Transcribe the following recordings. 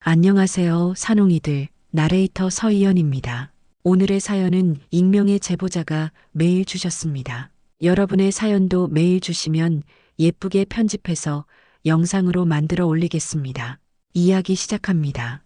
안녕하세요, 산옹이들. 나레이터 서희연입니다. 오늘의 사연은 익명의 제보자가 메일 주셨습니다. 여러분의 사연도 메일 주시면 예쁘게 편집해서 영상으로 만들어 올리겠습니다. 이야기 시작합니다.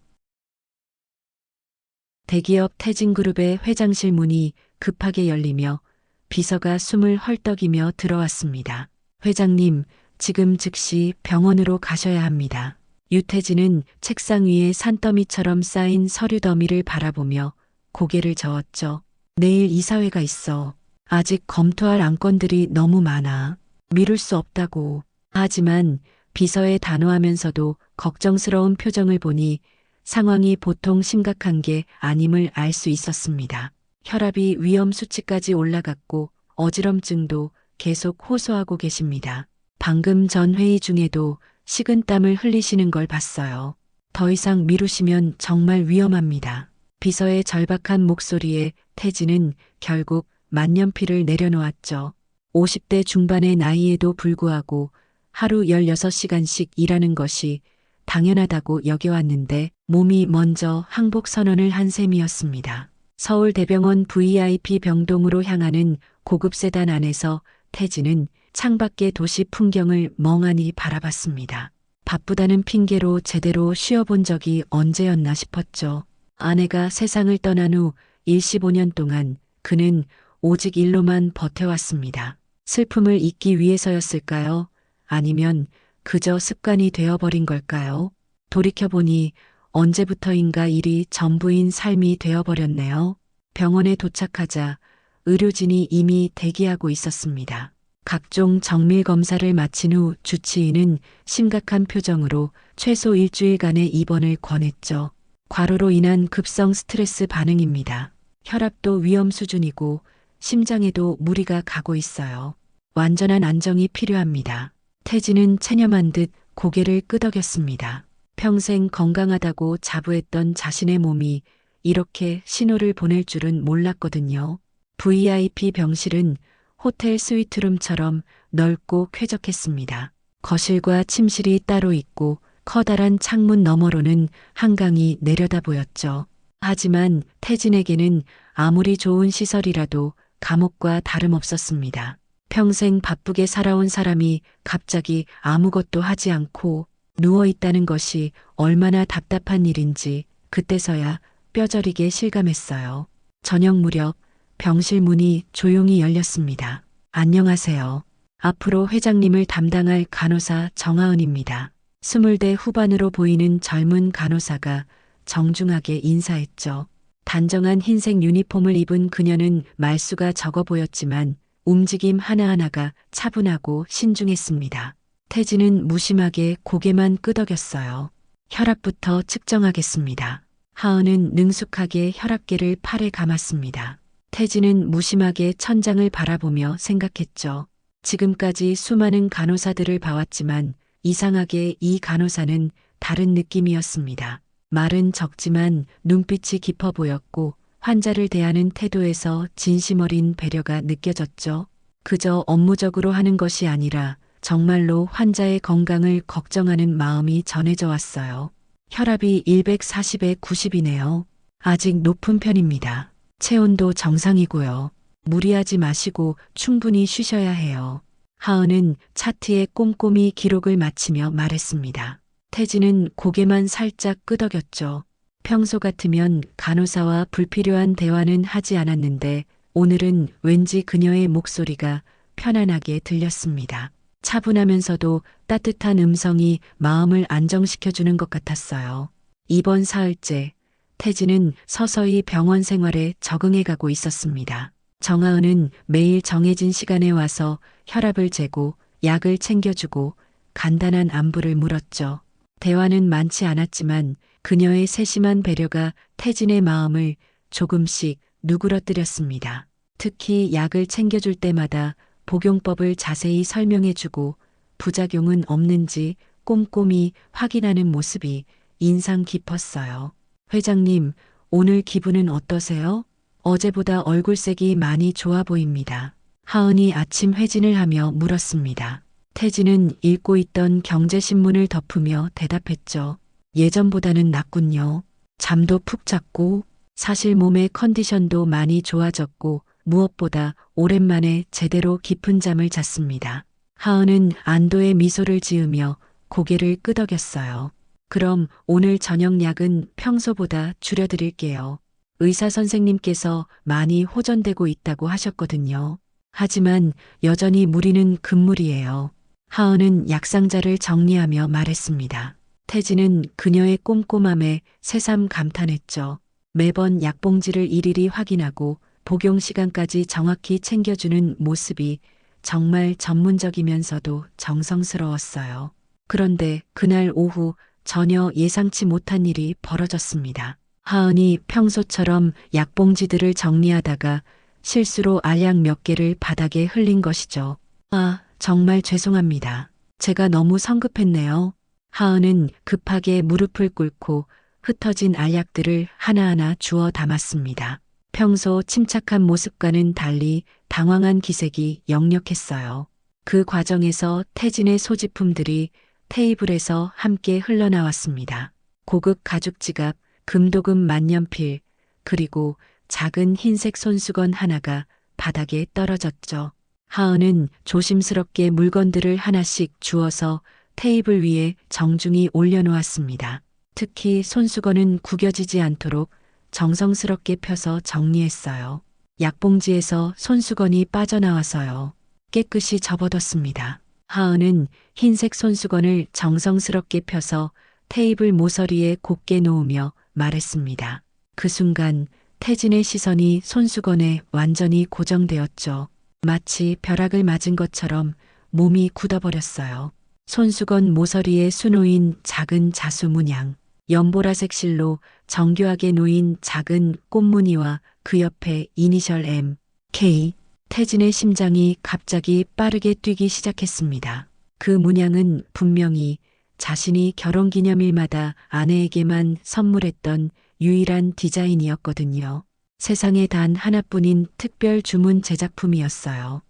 대기업 태진그룹의 회장실 문이 급하게 열리며 비서가 숨을 헐떡이며 들어왔습니다. 회장님, 지금 즉시 병원으로 가셔야 합니다. 유태진은 책상 위에 산더미처럼 쌓인 서류 더미를 바라보며 고개를 저었죠. 내일 이사회가 있어. 아직 검토할 안건들이 너무 많아. 미룰 수 없다고. 하지만 비서의 단호하면서도 걱정스러운 표정을 보니 상황이 보통 심각한 게 아님을 알 수 있었습니다. 혈압이 위험 수치까지 올라갔고 어지럼증도 계속 호소하고 계십니다. 방금 전 회의 중에도 식은땀을 흘리시는 걸 봤어요. 더 이상 미루시면 정말 위험합니다. 비서의 절박한 목소리에 태진은 결국 만년필을 내려놓았죠. 50대 중반의 나이에도 불구하고 하루 16시간씩 일하는 것이 당연하다고 여겨왔는데 몸이 먼저 항복 선언을 한 셈이었습니다. 서울대병원 VIP 병동으로 향하는 고급 세단 안에서 태진은 창밖의 도시 풍경을 멍하니 바라봤습니다. 바쁘다는 핑계로 제대로 쉬어본 적이 언제였나 싶었죠. 아내가 세상을 떠난 후 15년 동안 그는 오직 일로만 버텨왔습니다. 슬픔을 잊기 위해서였을까요? 아니면 그저 습관이 되어버린 걸까요? 돌이켜보니 언제부터인가 일이 전부인 삶이 되어버렸네요. 병원에 도착하자 의료진이 이미 대기하고 있었습니다. 각종 정밀 검사를 마친 후 주치의는 심각한 표정으로 최소 일주일간의 입원을 권했죠. 과로로 인한 급성 스트레스 반응입니다. 혈압도 위험 수준이고 심장에도 무리가 가고 있어요. 완전한 안정이 필요합니다. 태진은 체념한 듯 고개를 끄덕였습니다. 평생 건강하다고 자부했던 자신의 몸이 이렇게 신호를 보낼 줄은 몰랐거든요. VIP 병실은 호텔 스위트룸처럼 넓고 쾌적했습니다. 거실과 침실이 따로 있고 커다란 창문 너머로는 한강이 내려다 보였죠. 하지만 태진에게는 아무리 좋은 시설이라도 감옥과 다름없었습니다. 평생 바쁘게 살아온 사람이 갑자기 아무것도 하지 않고 누워있다는 것이 얼마나 답답한 일인지 그때서야 뼈저리게 실감했어요. 저녁 무렵 병실 문이 조용히 열렸습니다. 안녕하세요. 앞으로 회장님을 담당할 간호사 정하은입니다. 20대 후반으로 보이는 젊은 간호사가 정중하게 인사했죠. 단정한 흰색 유니폼을 입은 그녀는 말수가 적어 보였지만 움직임 하나하나가 차분하고 신중했습니다. 태진은 무심하게 고개만 끄덕였어요. 혈압부터 측정하겠습니다. 하은은 능숙하게 혈압계를 팔에 감았습니다. 태진은 무심하게 천장을 바라보며 생각했죠. 지금까지 수많은 간호사들을 봐왔지만 이상하게 이 간호사는 다른 느낌이었습니다. 말은 적지만 눈빛이 깊어 보였고 환자를 대하는 태도에서 진심 어린 배려가 느껴졌죠. 그저 업무적으로 하는 것이 아니라 정말로 환자의 건강을 걱정하는 마음이 전해져 왔어요. 혈압이 140에 90이네요. 아직 높은 편입니다. 체온도 정상이고요. 무리하지 마시고 충분히 쉬셔야 해요. 하은은 차트에 꼼꼼히 기록을 마치며 말했습니다. 태진은 고개만 살짝 끄덕였죠. 평소 같으면 간호사와 불필요한 대화는 하지 않았는데 오늘은 왠지 그녀의 목소리가 편안하게 들렸습니다. 차분하면서도 따뜻한 음성이 마음을 안정시켜주는 것 같았어요. 이번 사흘째 태진은 서서히 병원 생활에 적응해가고 있었습니다. 정하은은 매일 정해진 시간에 와서 혈압을 재고 약을 챙겨주고 간단한 안부를 물었죠. 대화는 많지 않았지만 그녀의 세심한 배려가 태진의 마음을 조금씩 누그러뜨렸습니다. 특히 약을 챙겨줄 때마다 복용법을 자세히 설명해주고 부작용은 없는지 꼼꼼히 확인하는 모습이 인상 깊었어요. 회장님, 오늘 기분은 어떠세요? 어제보다 얼굴색이 많이 좋아 보입니다. 하은이 아침 회진을 하며 물었습니다. 태진은 읽고 있던 경제신문을 덮으며 대답했죠. 예전보다는 낫군요. 잠도 푹 잤고, 사실 몸의 컨디션도 많이 좋아졌고, 무엇보다 오랜만에 제대로 깊은 잠을 잤습니다. 하은은 안도의 미소를 지으며 고개를 끄덕였어요. 그럼 오늘 저녁 약은 평소보다 줄여드릴게요. 의사 선생님께서 많이 호전되고 있다고 하셨거든요. 하지만 여전히 무리는 금물이에요. 하은은 약상자를 정리하며 말했습니다. 태진은 그녀의 꼼꼼함에 새삼 감탄했죠. 매번 약봉지를 일일이 확인하고 복용 시간까지 정확히 챙겨주는 모습이 정말 전문적이면서도 정성스러웠어요. 그런데 그날 오후 전혀 예상치 못한 일이 벌어졌습니다. 하은이 평소처럼 약봉지들을 정리하다가 실수로 알약 몇 개를 바닥에 흘린 것이죠. 아, 정말 죄송합니다. 제가 너무 성급했네요. 하은은 급하게 무릎을 꿇고 흩어진 알약들을 하나하나 주워 담았습니다. 평소 침착한 모습과는 달리 당황한 기색이 역력했어요. 그 과정에서 태진의 소지품들이 테이블에서 함께 흘러나왔습니다. 고급 가죽 지갑, 금도금 만년필, 그리고 작은 흰색 손수건 하나가 바닥에 떨어졌죠. 하은은 조심스럽게 물건들을 하나씩 주워서 테이블 위에 정중히 올려놓았습니다. 특히 손수건은 구겨지지 않도록 정성스럽게 펴서 정리했어요. 약봉지에서 손수건이 빠져나와서요. 깨끗이 접어뒀습니다. 하은은 흰색 손수건을 정성스럽게 펴서 테이블 모서리에 곱게 놓으며 말했습니다. 그 순간 태진의 시선이 손수건에 완전히 고정되었죠. 마치 벼락을 맞은 것처럼 몸이 굳어버렸어요. 손수건 모서리에 수놓인 작은 자수 문양, 연보라색 실로 정교하게 놓인 작은 꽃무늬와 그 옆에 이니셜 M, K. 태진의 심장이 갑자기 빠르게 뛰기 시작했습니다. 그 문양은 분명히 자신이 결혼기념일마다 아내에게만 선물했던 유일한 디자인이었거든요. 세상에 단 하나뿐인 특별 주문 제작품이었어요.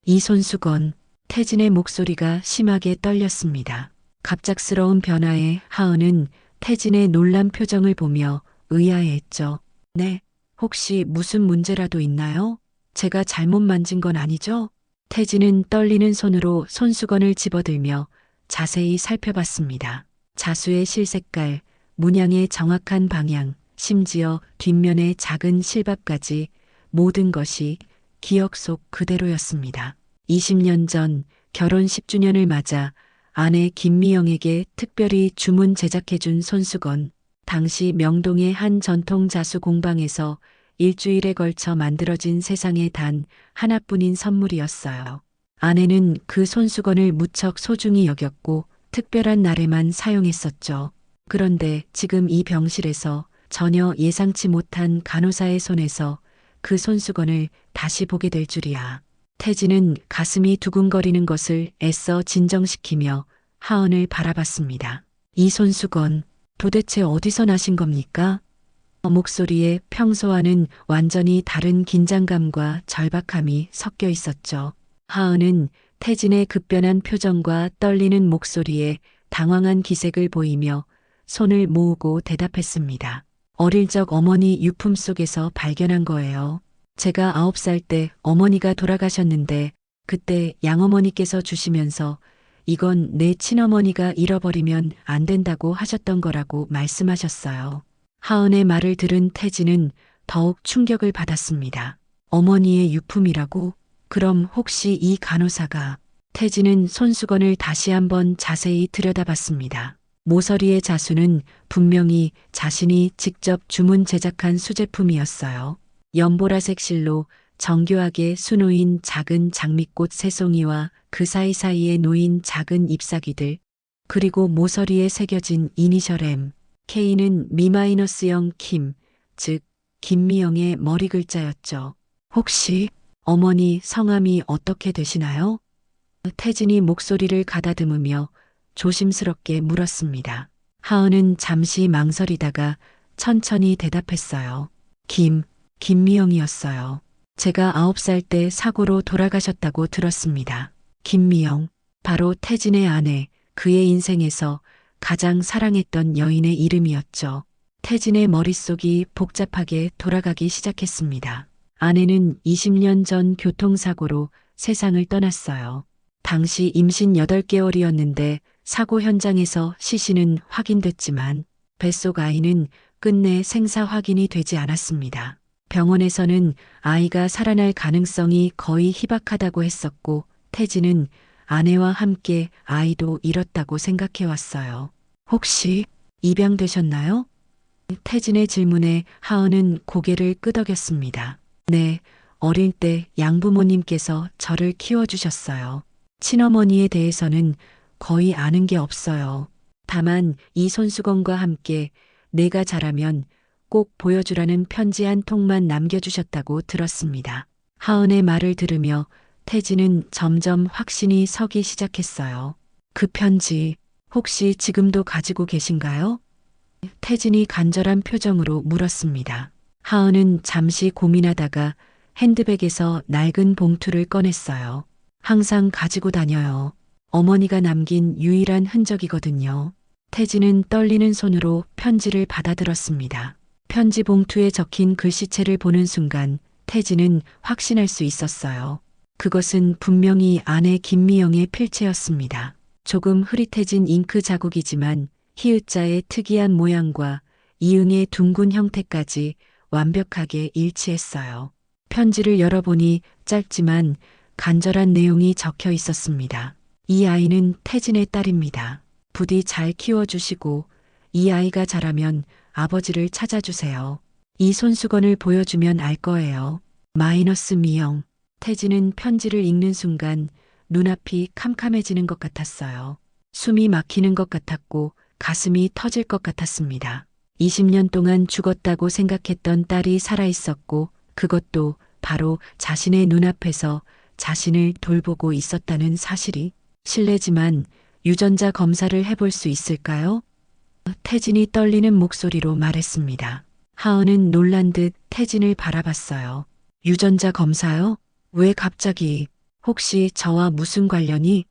이 손수건. 태진의 목소리가 심하게 떨렸습니다. 갑작스러운 변화에 하은은 태진의 놀란 표정을 보며 의아해했죠. 네, 혹시 무슨 문제라도 있나요? 제가 잘못 만진 건 아니죠? 태진은 떨리는 손으로 손수건을 집어들며 자세히 살펴봤습니다. 자수의 실색깔, 문양의 정확한 방향, 심지어 뒷면의 작은 실밥까지 모든 것이 기억 속 그대로였습니다. 20년 전 결혼 10주년을 맞아 아내 김미영에게 특별히 주문 제작해준 손수건. 당시 명동의 한 전통 자수 공방에서 일주일에 걸쳐 만들어진 세상에 단 하나뿐인 선물이었어요. 아내는 그 손수건을 무척 소중히 여겼고 특별한 날에만 사용했었죠. 그런데 지금 이 병실에서 전혀 예상치 못한 간호사의 손에서 그 손수건을 다시 보게 될 줄이야. 태진은 가슴이 두근거리는 것을 애써 진정시키며 하은을 바라봤습니다. 이 손수건 도대체 어디서 나신 겁니까? 목소리에 평소와는 완전히 다른 긴장감과 절박함이 섞여 있었죠. 하은은 태진의 급변한 표정과 떨리는 목소리에 당황한 기색을 보이며 손을 모으고 대답했습니다. 어릴 적 어머니 유품 속에서 발견한 거예요. 제가 9살 때 어머니가 돌아가셨는데 그때 양어머니께서 주시면서 이건 내 친어머니가 잃어버리면 안 된다고 하셨던 거라고 말씀하셨어요. 하은의 말을 들은 태진은 더욱 충격을 받았습니다. 어머니의 유품이라고? 그럼 혹시 이 간호사가? 태진은 손수건을 다시 한번 자세히 들여다봤습니다. 모서리의 자수는 분명히 자신이 직접 주문 제작한 수제품이었어요. 연보라색 실로 정교하게 수놓인 작은 장미꽃 세 송이와 그 사이사이에 놓인 작은 잎사귀들, 그리고 모서리에 새겨진 이니셜 M, K는 미마이너스형 김, 즉 김미영의 머리 글자였죠. 혹시 어머니 성함이 어떻게 되시나요? 태진이 목소리를 가다듬으며 조심스럽게 물었습니다. 하은은 잠시 망설이다가 천천히 대답했어요. 김미영이었어요. 제가 9살 때 사고로 돌아가셨다고 들었습니다. 김미영, 바로 태진의 아내, 그의 인생에서 가장 사랑했던 여인의 이름이었죠. 태진의 머릿속이 복잡하게 돌아가기 시작했습니다. 아내는 20년 전 교통사고로 세상을 떠났어요. 당시 임신 8개월이었는데 사고 현장에서 시신은 확인됐지만 뱃속 아이는 끝내 생사 확인이 되지 않았습니다. 병원에서는 아이가 살아날 가능성이 거의 희박하다고 했었고 태진은 아내와 함께 아이도 잃었다고 생각해왔어요. 혹시 입양되셨나요? 태진의 질문에 하은은 고개를 끄덕였습니다. 네, 어릴 때 양부모님께서 저를 키워주셨어요. 친어머니에 대해서는 거의 아는 게 없어요. 다만 이 손수건과 함께 내가 자라면 꼭 보여주라는 편지 한 통만 남겨주셨다고 들었습니다. 하은의 말을 들으며 태진은 점점 확신이 서기 시작했어요. 그 편지 혹시 지금도 가지고 계신가요? 태진이 간절한 표정으로 물었습니다. 하은은 잠시 고민하다가 핸드백에서 낡은 봉투를 꺼냈어요. 항상 가지고 다녀요. 어머니가 남긴 유일한 흔적이거든요. 태진은 떨리는 손으로 편지를 받아들었습니다. 편지 봉투에 적힌 글씨체를 보는 순간 태진은 확신할 수 있었어요. 그것은 분명히 아내 김미영의 필체였습니다. 조금 흐릿해진 잉크 자국이지만 히읗자의 특이한 모양과 이응의 둥근 형태까지 완벽하게 일치했어요. 편지를 열어보니 짧지만 간절한 내용이 적혀 있었습니다. 이 아이는 태진의 딸입니다. 부디 잘 키워주시고 이 아이가 자라면 아버지를 찾아주세요. 이 손수건을 보여주면 알 거예요. 마이너스 미영. 태진은 편지를 읽는 순간 눈앞이 캄캄해지는 것 같았어요. 숨이 막히는 것 같았고 가슴이 터질 것 같았습니다. 20년 동안 죽었다고 생각했던 딸이 살아있었고 그것도 바로 자신의 눈앞에서 자신을 돌보고 있었다는 사실이. 실례지만 유전자 검사를 해볼 수 있을까요? 태진이 떨리는 목소리로 말했습니다. 하은은 놀란 듯 태진을 바라봤어요. 유전자 검사요? 왜 갑자기? 혹시 저와 무슨 관련이?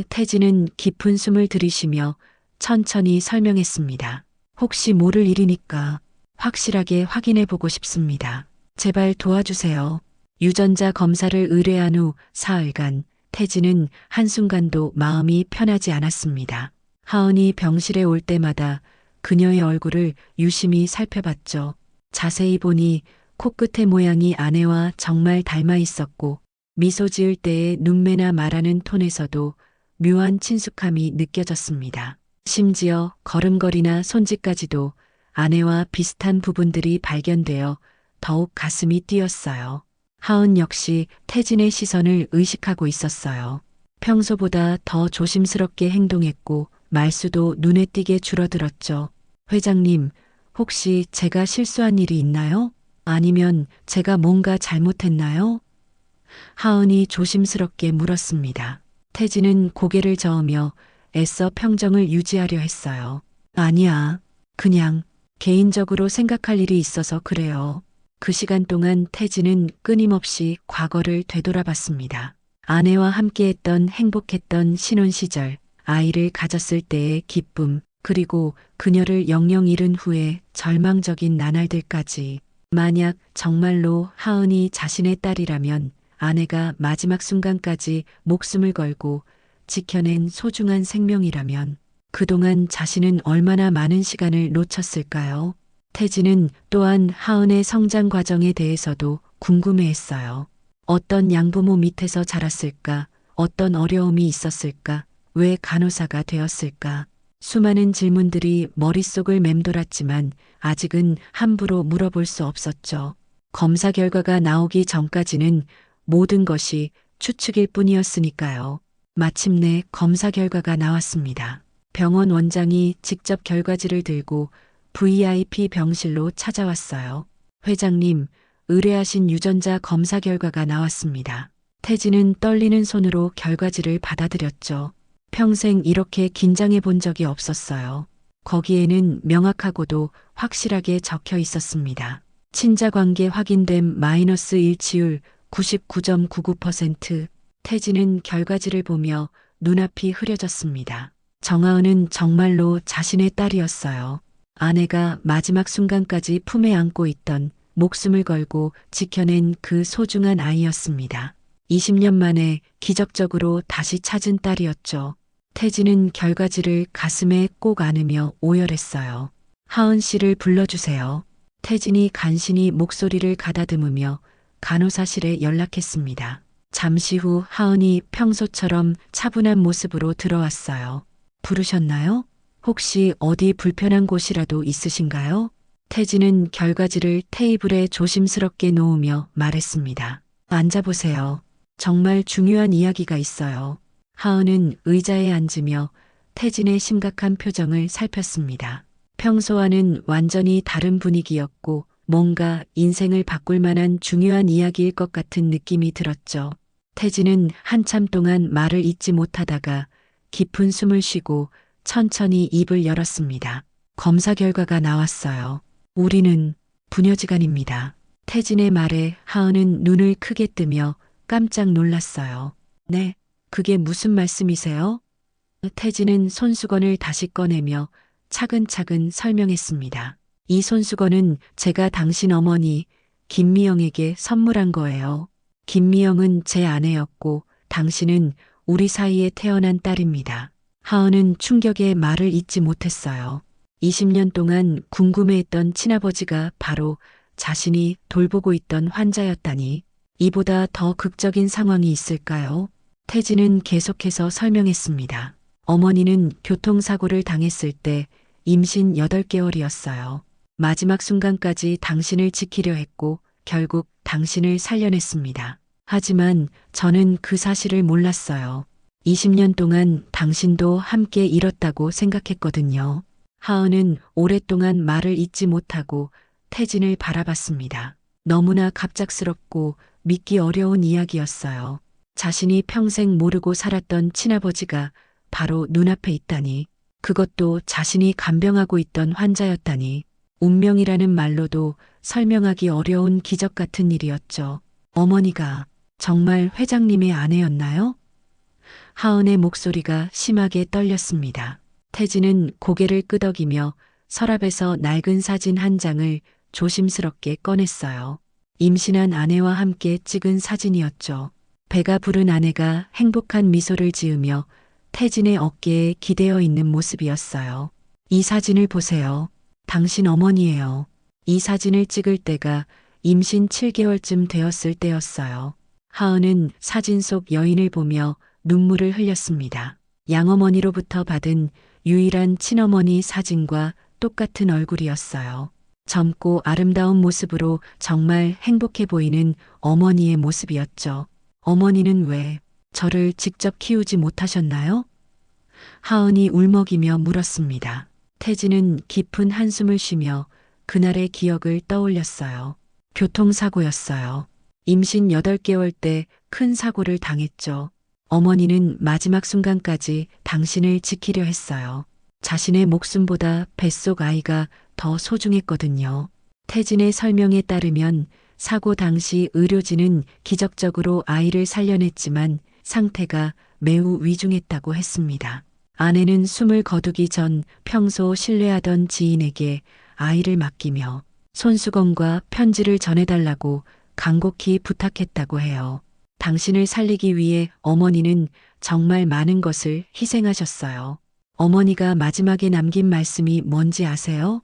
태진은 깊은 숨을 들이쉬며 천천히 설명했습니다. 혹시 모를 일이니까 확실하게 확인해 보고 싶습니다. 제발 도와주세요. 유전자 검사를 의뢰한 후 사흘간 태진은 한순간도 마음이 편하지 않았습니다. 하은이 병실에 올 때마다 그녀의 얼굴을 유심히 살펴봤죠. 자세히 보니 코끝의 모양이 아내와 정말 닮아 있었고 미소 지을 때의 눈매나 말하는 톤에서도 묘한 친숙함이 느껴졌습니다. 심지어 걸음걸이나 손짓까지도 아내와 비슷한 부분들이 발견되어 더욱 가슴이 뛰었어요. 하은 역시 태진의 시선을 의식하고 있었어요. 평소보다 더 조심스럽게 행동했고 말수도 눈에 띄게 줄어들었죠. 회장님, 혹시 제가 실수한 일이 있나요? 아니면 제가 뭔가 잘못했나요? 하은이 조심스럽게 물었습니다. 태진은 고개를 저으며 애써 평정을 유지하려 했어요. 아니야. 그냥 개인적으로 생각할 일이 있어서 그래요. 그 시간 동안 태진은 끊임없이 과거를 되돌아봤습니다. 아내와 함께했던 행복했던 신혼 시절, 아이를 가졌을 때의 기쁨, 그리고 그녀를 영영 잃은 후에 절망적인 나날들까지. 만약 정말로 하은이 자신의 딸이라면 아내가 마지막 순간까지 목숨을 걸고 지켜낸 소중한 생명이라면 그동안 자신은 얼마나 많은 시간을 놓쳤을까요? 태진은 또한 하은의 성장 과정에 대해서도 궁금해했어요. 어떤 양부모 밑에서 자랐을까? 어떤 어려움이 있었을까? 왜 간호사가 되었을까? 수많은 질문들이 머릿속을 맴돌았지만 아직은 함부로 물어볼 수 없었죠. 검사 결과가 나오기 전까지는 모든 것이 추측일 뿐이었으니까요. 마침내 검사 결과가 나왔습니다. 병원 원장이 직접 결과지를 들고 VIP 병실로 찾아왔어요. 회장님, 의뢰하신 유전자 검사 결과가 나왔습니다. 태진은 떨리는 손으로 결과지를 받아들였죠. 평생 이렇게 긴장해 본 적이 없었어요. 거기에는 명확하고도 확실하게 적혀 있었습니다. 친자 관계 확인됨 마이너스 일치율 99.99%. 태진은 결과지를 보며 눈앞이 흐려졌습니다. 정하은은 정말로 자신의 딸이었어요. 아내가 마지막 순간까지 품에 안고 있던 목숨을 걸고 지켜낸 그 소중한 아이였습니다. 20년 만에 기적적으로 다시 찾은 딸이었죠. 태진은 결과지를 가슴에 꼭 안으며 오열했어요. 하은 씨를 불러주세요. 태진이 간신히 목소리를 가다듬으며 간호사실에 연락했습니다. 잠시 후 하은이 평소처럼 차분한 모습으로 들어왔어요. 부르셨나요? 혹시 어디 불편한 곳이라도 있으신가요? 태진은 결과지를 테이블에 조심스럽게 놓으며 말했습니다. 앉아보세요. 정말 중요한 이야기가 있어요. 하은은 의자에 앉으며 태진의 심각한 표정을 살폈습니다. 평소와는 완전히 다른 분위기였고 뭔가 인생을 바꿀 만한 중요한 이야기일 것 같은 느낌이 들었죠. 태진은 한참 동안 말을 잇지 못하다가 깊은 숨을 쉬고 천천히 입을 열었습니다. 검사 결과가 나왔어요. 우리는 부녀지간입니다. 태진의 말에 하은은 눈을 크게 뜨며 깜짝 놀랐어요. 네, 그게 무슨 말씀이세요? 태진은 손수건을 다시 꺼내며 차근차근 설명했습니다. 이 손수건은 제가 당신 어머니 김미영에게 선물한 거예요. 김미영은 제 아내였고 당신은 우리 사이에 태어난 딸입니다. 하은은 충격에 말을 잇지 못했어요. 20년 동안 궁금해했던 친아버지가 바로 자신이 돌보고 있던 환자였다니 이보다 더 극적인 상황이 있을까요? 태진은 계속해서 설명했습니다. 어머니는 교통사고를 당했을 때 임신 8개월이었어요. 마지막 순간까지 당신을 지키려 했고 결국 당신을 살려냈습니다. 하지만 저는 그 사실을 몰랐어요. 20년 동안 당신도 함께 잃었다고 생각했거든요. 하은은 오랫동안 말을 잇지 못하고 태진을 바라봤습니다. 너무나 갑작스럽고 믿기 어려운 이야기였어요. 자신이 평생 모르고 살았던 친아버지가 바로 눈앞에 있다니, 그것도 자신이 간병하고 있던 환자였다니, 운명이라는 말로도 설명하기 어려운 기적 같은 일이었죠. 어머니가 정말 회장님의 아내였나요? 하은의 목소리가 심하게 떨렸습니다. 태진은 고개를 끄덕이며 서랍에서 낡은 사진 한 장을 조심스럽게 꺼냈어요. 임신한 아내와 함께 찍은 사진이었죠. 배가 부른 아내가 행복한 미소를 지으며 태진의 어깨에 기대어 있는 모습이었어요. 이 사진을 보세요. 당신 어머니예요. 이 사진을 찍을 때가 임신 7개월쯤 되었을 때였어요. 하은은 사진 속 여인을 보며 눈물을 흘렸습니다. 양어머니로부터 받은 유일한 친어머니 사진과 똑같은 얼굴이었어요. 젊고 아름다운 모습으로 정말 행복해 보이는 어머니의 모습이었죠. 어머니는 왜 저를 직접 키우지 못하셨나요? 하은이 울먹이며 물었습니다. 태진은 깊은 한숨을 쉬며 그날의 기억을 떠올렸어요. 교통사고였어요. 임신 8개월 때 큰 사고를 당했죠. 어머니는 마지막 순간까지 당신을 지키려 했어요. 자신의 목숨보다 뱃속 아이가 더 소중했거든요. 태진의 설명에 따르면 사고 당시 의료진은 기적적으로 아이를 살려냈지만 상태가 매우 위중했다고 했습니다. 아내는 숨을 거두기 전 평소 신뢰하던 지인에게 아이를 맡기며 손수건과 편지를 전해달라고 간곡히 부탁했다고 해요. 당신을 살리기 위해 어머니는 정말 많은 것을 희생하셨어요. 어머니가 마지막에 남긴 말씀이 뭔지 아세요?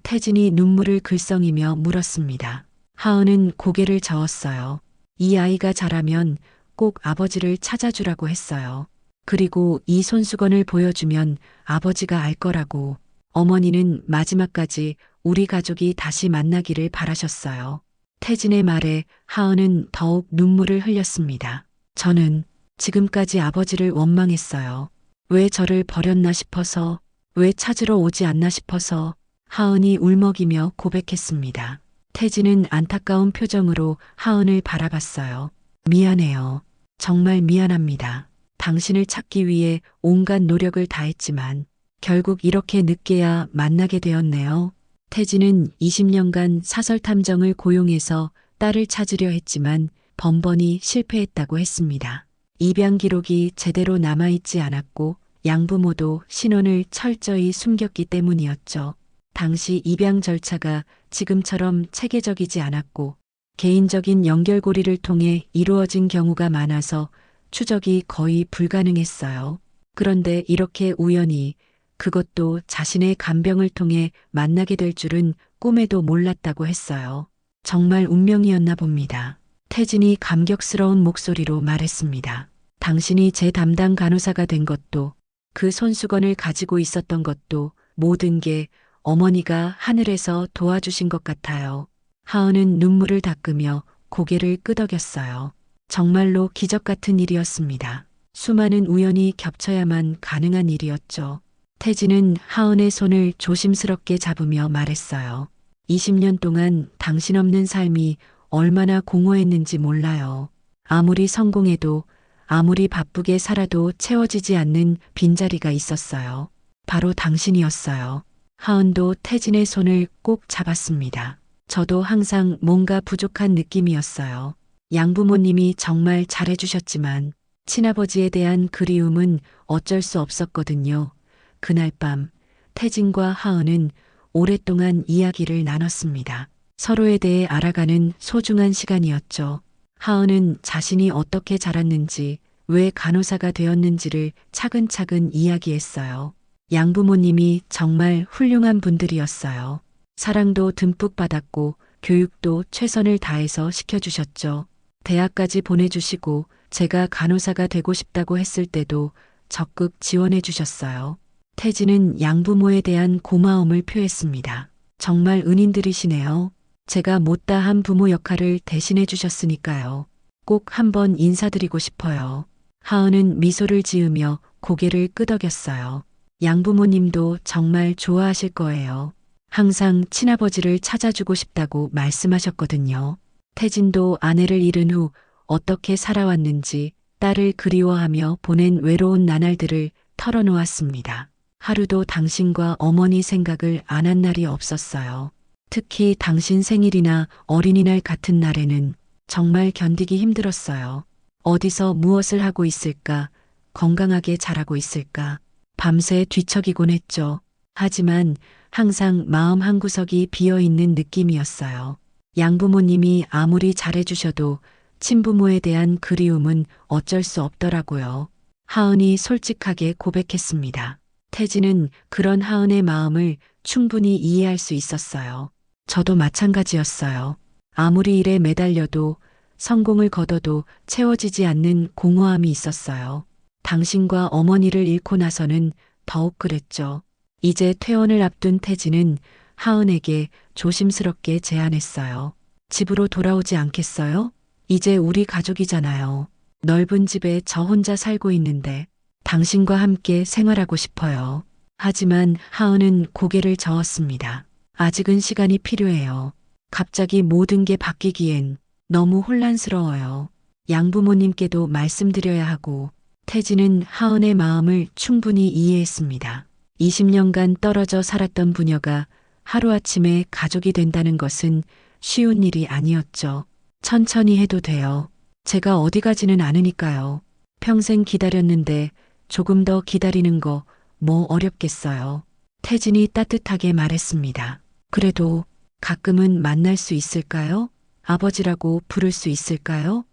태진이 눈물을 글썽이며 물었습니다. 하은은 고개를 저었어요. 이 아이가 자라면 꼭 아버지를 찾아주라고 했어요. 그리고 이 손수건을 보여주면 아버지가 알 거라고. 어머니는 마지막까지 우리 가족이 다시 만나기를 바라셨어요. 태진의 말에 하은은 더욱 눈물을 흘렸습니다. 저는 지금까지 아버지를 원망했어요. 왜 저를 버렸나 싶어서, 왜 찾으러 오지 않나 싶어서. 하은이 울먹이며 고백했습니다. 태진은 안타까운 표정으로 하은을 바라봤어요. 미안해요. 정말 미안합니다. 당신을 찾기 위해 온갖 노력을 다했지만 결국 이렇게 늦게야 만나게 되었네요. 태진은 20년간 사설 탐정을 고용해서 딸을 찾으려 했지만 번번이 실패했다고 했습니다. 입양 기록이 제대로 남아있지 않았고 양부모도 신원을 철저히 숨겼기 때문이었죠. 당시 입양 절차가 지금처럼 체계적이지 않았고 개인적인 연결고리를 통해 이루어진 경우가 많아서 추적이 거의 불가능했어요. 그런데 이렇게 우연히, 그것도 자신의 간병을 통해 만나게 될 줄은 꿈에도 몰랐다고 했어요. 정말 운명이었나 봅니다. 태진이 감격스러운 목소리로 말했습니다. 당신이 제 담당 간호사가 된 것도, 그 손수건을 가지고 있었던 것도 모든 게 어머니가 하늘에서 도와주신 것 같아요. 하은은 눈물을 닦으며 고개를 끄덕였어요. 정말로 기적 같은 일이었습니다. 수많은 우연이 겹쳐야만 가능한 일이었죠. 태진은 하은의 손을 조심스럽게 잡으며 말했어요. 20년 동안 당신 없는 삶이 얼마나 공허했는지 몰라요. 아무리 성공해도, 아무리 바쁘게 살아도 채워지지 않는 빈자리가 있었어요. 바로 당신이었어요. 하은도 태진의 손을 꼭 잡았습니다. 저도 항상 뭔가 부족한 느낌이었어요. 양부모님이 정말 잘해주셨지만 친아버지에 대한 그리움은 어쩔 수 없었거든요. 그날 밤 태진과 하은은 오랫동안 이야기를 나눴습니다. 서로에 대해 알아가는 소중한 시간이었죠. 하은은 자신이 어떻게 자랐는지, 왜 간호사가 되었는지를 차근차근 이야기했어요. 양부모님이 정말 훌륭한 분들이었어요. 사랑도 듬뿍 받았고 교육도 최선을 다해서 시켜주셨죠. 대학까지 보내주시고 제가 간호사가 되고 싶다고 했을 때도 적극 지원해 주셨어요. 태진은 양부모에 대한 고마움을 표했습니다. 정말 은인들이시네요. 제가 못다한 부모 역할을 대신해 주셨으니까요. 꼭 한번 인사드리고 싶어요. 하은은 미소를 지으며 고개를 끄덕였어요. 양부모님도 정말 좋아하실 거예요. 항상 친아버지를 찾아주고 싶다고 말씀하셨거든요. 태진도 아내를 잃은 후 어떻게 살아왔는지 딸을 그리워하며 보낸 외로운 나날들을 털어놓았습니다. 하루도 당신과 어머니 생각을 안 한 날이 없었어요. 특히 당신 생일이나 어린이날 같은 날에는 정말 견디기 힘들었어요. 어디서 무엇을 하고 있을까, 건강하게 자라고 있을까, 밤새 뒤척이곤 했죠. 하지만 항상 마음 한구석이 비어있는 느낌이었어요. 양부모님이 아무리 잘해주셔도 친부모에 대한 그리움은 어쩔 수 없더라고요. 하은이 솔직하게 고백했습니다. 태진은 그런 하은의 마음을 충분히 이해할 수 있었어요. 저도 마찬가지였어요. 아무리 일에 매달려도, 성공을 거둬도 채워지지 않는 공허함이 있었어요. 당신과 어머니를 잃고 나서는 더욱 그랬죠. 이제 퇴원을 앞둔 태진은 하은에게 조심스럽게 제안했어요. 집으로 돌아오지 않겠어요? 이제 우리 가족이잖아요. 넓은 집에 저 혼자 살고 있는데 당신과 함께 생활하고 싶어요. 하지만 하은은 고개를 저었습니다. 아직은 시간이 필요해요. 갑자기 모든 게 바뀌기엔 너무 혼란스러워요. 양부모님께도 말씀드려야 하고. 태진은 하은의 마음을 충분히 이해했습니다. 20년간 떨어져 살았던 부녀가 하루아침에 가족이 된다는 것은 쉬운 일이 아니었죠. 천천히 해도 돼요. 제가 어디 가지는 않으니까요. 평생 기다렸는데 조금 더 기다리는 거 뭐 어렵겠어요. 태진이 따뜻하게 말했습니다. 그래도 가끔은 만날 수 있을까요? 아버지라고 부를 수 있을까요?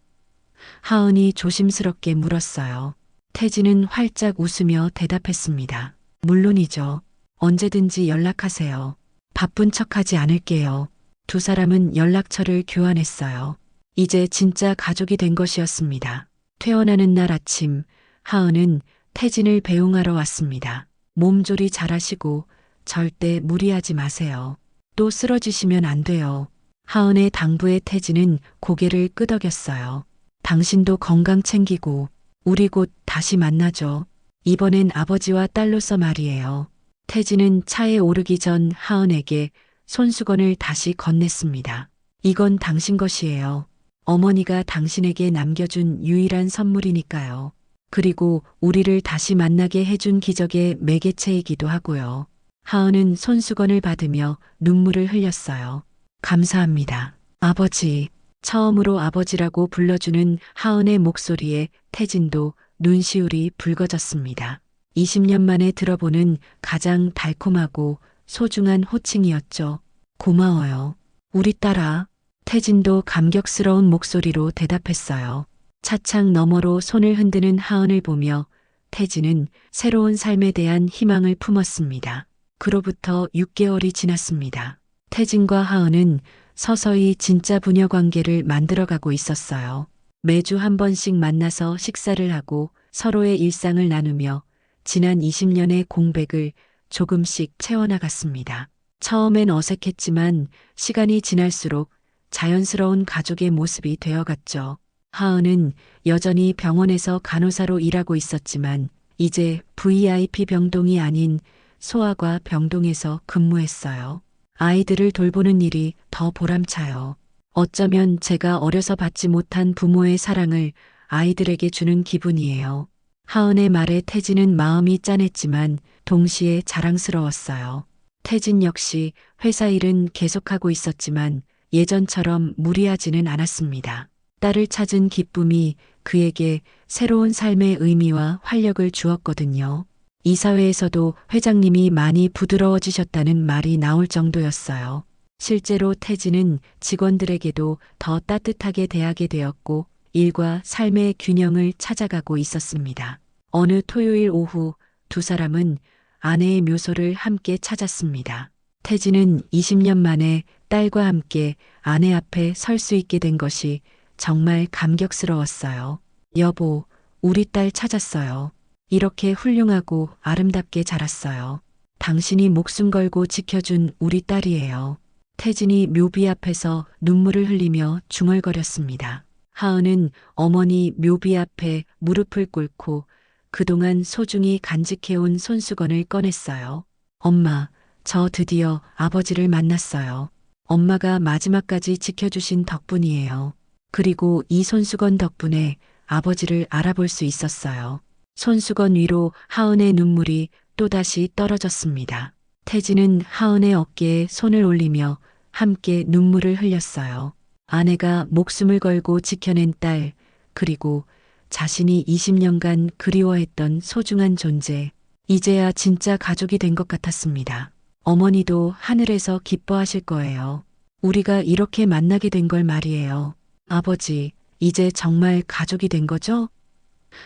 하은이 조심스럽게 물었어요. 태진은 활짝 웃으며 대답했습니다. 물론이죠. 언제든지 연락하세요. 바쁜 척하지 않을게요. 두 사람은 연락처를 교환했어요. 이제 진짜 가족이 된 것이었습니다. 퇴원하는 날 아침, 하은은 태진을 배웅하러 왔습니다. 몸조리 잘하시고 절대 무리하지 마세요. 또 쓰러지시면 안 돼요. 하은의 당부에 태진은 고개를 끄덕였어요. 당신도 건강 챙기고 우리 곧 다시 만나죠. 이번엔 아버지와 딸로서 말이에요. 태진은 차에 오르기 전 하은에게 손수건을 다시 건넸습니다. 이건 당신 것이에요. 어머니가 당신에게 남겨준 유일한 선물이니까요. 그리고 우리를 다시 만나게 해준 기적의 매개체이기도 하고요. 하은은 손수건을 받으며 눈물을 흘렸어요. 감사합니다. 아버지. 처음으로 아버지라고 불러주는 하은의 목소리에 태진도 눈시울이 붉어졌습니다. 20년 만에 들어보는 가장 달콤하고 소중한 호칭이었죠. 고마워요. 우리 딸아. 태진도 감격스러운 목소리로 대답했어요. 차창 너머로 손을 흔드는 하은을 보며 태진은 새로운 삶에 대한 희망을 품었습니다. 그로부터 6개월이 지났습니다. 태진과 하은은 서서히 진짜 부녀 관계를 만들어가고 있었어요. 매주 한 번씩 만나서 식사를 하고 서로의 일상을 나누며 지난 20년의 공백을 조금씩 채워나갔습니다. 처음엔 어색했지만 시간이 지날수록 자연스러운 가족의 모습이 되어갔죠. 하은은 여전히 병원에서 간호사로 일하고 있었지만 이제 VIP 병동이 아닌 소아과 병동에서 근무했어요. 아이들을 돌보는 일이 더 보람차요. 어쩌면 제가 어려서 받지 못한 부모의 사랑을 아이들에게 주는 기분이에요. 하은의 말에 태진은 마음이 짠했지만 동시에 자랑스러웠어요. 태진 역시 회사 일은 계속하고 있었지만 예전처럼 무리하지는 않았습니다. 딸을 찾은 기쁨이 그에게 새로운 삶의 의미와 활력을 주었거든요. 이사회에서도 회장님이 많이 부드러워지셨다는 말이 나올 정도였어요. 실제로 태진은 직원들에게도 더 따뜻하게 대하게 되었고 일과 삶의 균형을 찾아가고 있었습니다. 어느 토요일 오후 두 사람은 아내의 묘소를 함께 찾았습니다. 태진은 20년 만에 딸과 함께 아내 앞에 설 수 있게 된 것이 정말 감격스러웠어요. 여보, 우리 딸 찾았어요. 이렇게 훌륭하고 아름답게 자랐어요. 당신이 목숨 걸고 지켜준 우리 딸이에요. 태진이 묘비 앞에서 눈물을 흘리며 중얼거렸습니다. 하은은 어머니 묘비 앞에 무릎을 꿇고 그동안 소중히 간직해온 손수건을 꺼냈어요. 엄마, 저 드디어 아버지를 만났어요. 엄마가 마지막까지 지켜주신 덕분이에요. 그리고 이 손수건 덕분에 아버지를 알아볼 수 있었어요. 손수건 위로 하은의 눈물이 또다시 떨어졌습니다. 태진은 하은의 어깨에 손을 올리며 함께 눈물을 흘렸어요. 아내가 목숨을 걸고 지켜낸 딸, 그리고 자신이 20년간 그리워했던 소중한 존재, 이제야 진짜 가족이 된 것 같았습니다. 어머니도 하늘에서 기뻐하실 거예요. 우리가 이렇게 만나게 된 걸 말이에요. 아버지, 이제 정말 가족이 된 거죠?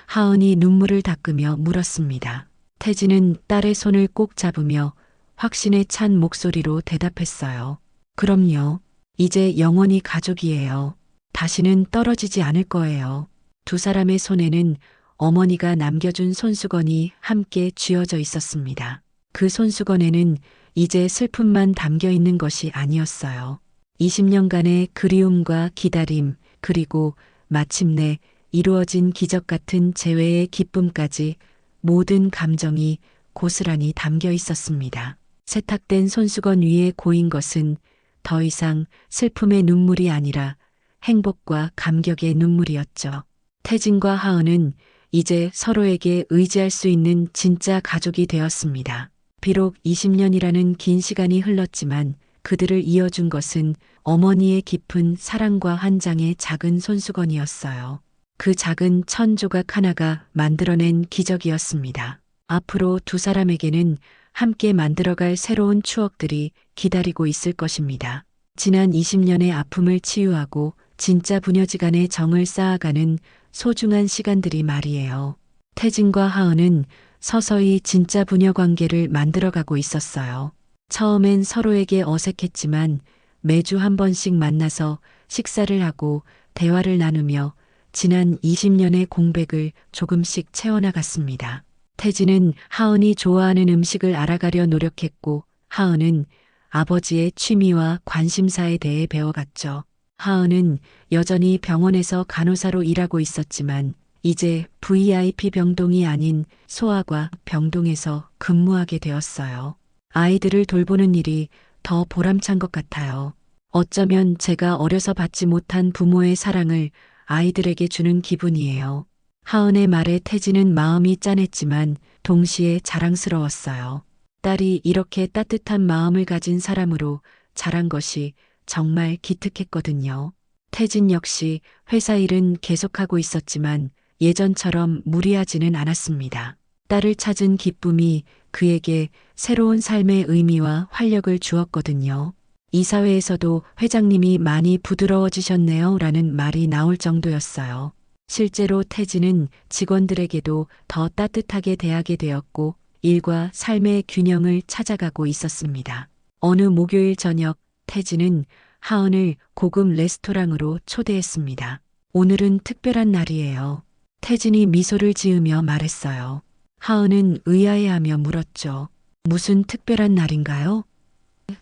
하은이 눈물을 닦으며 물었습니다. 태진은 딸의 손을 꼭 잡으며 확신에 찬 목소리로 대답했어요. 그럼요. 이제 영원히 가족이에요. 다시는 떨어지지 않을 거예요. 두 사람의 손에는 어머니가 남겨준 손수건이 함께 쥐어져 있었습니다. 그 손수건에는 이제 슬픔만 담겨 있는 것이 아니었어요. 20년간의 그리움과 기다림, 그리고 마침내 이루어진 기적 같은 재회의 기쁨까지 모든 감정이 고스란히 담겨 있었습니다. 세탁된 손수건 위에 고인 것은 더 이상 슬픔의 눈물이 아니라 행복과 감격의 눈물이었죠. 태진과 하은은 이제 서로에게 의지할 수 있는 진짜 가족이 되었습니다. 비록 20년이라는 긴 시간이 흘렀지만 그들을 이어준 것은 어머니의 깊은 사랑과 한 장의 작은 손수건이었어요. 그 작은 천 조각 하나가 만들어낸 기적이었습니다. 앞으로 두 사람에게는 함께 만들어갈 새로운 추억들이 기다리고 있을 것입니다. 지난 20년의 아픔을 치유하고 진짜 부녀지간의 정을 쌓아가는 소중한 시간들이 말이에요. 태진과 하은은 서서히 진짜 부녀 관계를 만들어가고 있었어요. 처음엔 서로에게 어색했지만 매주 한 번씩 만나서 식사를 하고 대화를 나누며 지난 20년의 공백을 조금씩 채워나갔습니다. 태진은 하은이 좋아하는 음식을 알아가려 노력했고 하은은 아버지의 취미와 관심사에 대해 배워갔죠. 하은은 여전히 병원에서 간호사로 일하고 있었지만 이제 VIP 병동이 아닌 소아과 병동에서 근무하게 되었어요. 아이들을 돌보는 일이 더 보람찬 것 같아요. 어쩌면 제가 어려서 받지 못한 부모의 사랑을 아이들에게 주는 기분이에요. 하은의 말에 태진은 마음이 짠했지만 동시에 자랑스러웠어요. 딸이 이렇게 따뜻한 마음을 가진 사람으로 자란 것이 정말 기특했거든요. 태진 역시 회사 일은 계속하고 있었지만 예전처럼 무리하지는 않았습니다. 딸을 찾은 기쁨이 그에게 새로운 삶의 의미와 활력을 주었거든요. 이사회에서도 회장님이 많이 부드러워지셨네요 라는 말이 나올 정도였어요. 실제로 태진은 직원들에게도 더 따뜻하게 대하게 되었고 일과 삶의 균형을 찾아가고 있었습니다. 어느 목요일 저녁 태진은 하은을 고급 레스토랑으로 초대했습니다. 오늘은 특별한 날이에요. 태진이 미소를 지으며 말했어요. 하은은 의아해하며 물었죠. 무슨 특별한 날인가요?